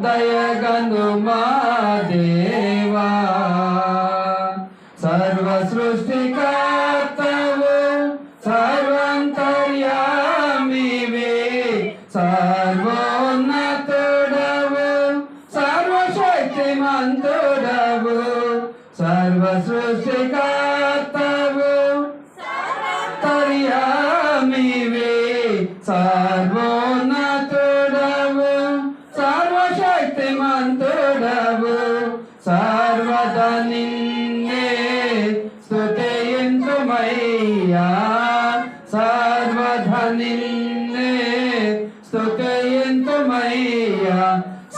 దయగను మా దేవా. సర్వ సృష్టికర్తవు సర్వాంతర్యామివే, సర్వోన్నతుడవు సర్వశక్తిమంతుడవు. సర్వ సృష్టికర్తవు అంతర్యామివే, సర్వోన్నతుడవు సర్వశక్తిమంతుడవు. సర్వదా నిన్నే స్తుతింతుమయ్యా, సర్వదా నిన్నే స్తుతింతుమయ్యా.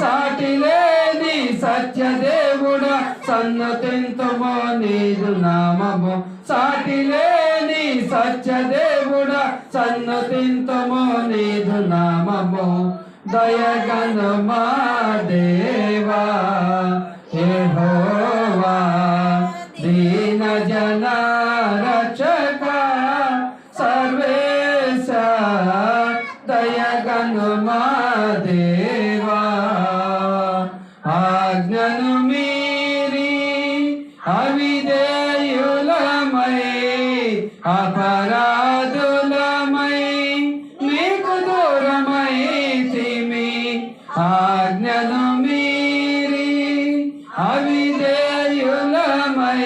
సాటి లేని సత్యదేవుడా సన్నతింతుమో నీదు నామము. సాటి లేని సత్యదేవుడా సన్నతింతుమో నీదు నామము. దయగను మా దేవా యెహోవా, దీన జన రక్షక సర్వేశ. దయగను మా దేవా. ఆజ్ఞను మీరి అవిధేయులమై అపరాధులమై మీకు దూరమైతిమి. ఆజ్ఞను మీరి అవిధేయులమై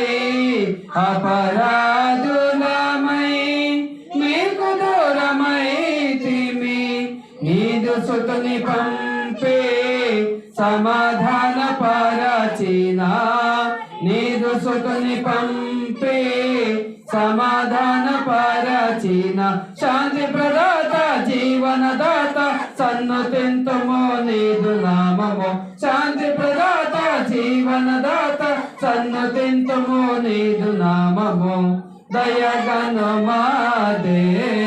అపరాధులమై మీకు దూరమైతిమి. నీదు సుతుని పంపే సమాధాన పరచిన, నీదు సుతుని పంపే సమాధాన పరచిన. శాంతి ప్రదాత జీవనదాత సన్నుతింతుమో నీదు నామము. శాంతి ప్రదాత జీవనదాత సన్నుతింతుమో నీదు నామము. దయగను మా దేవా.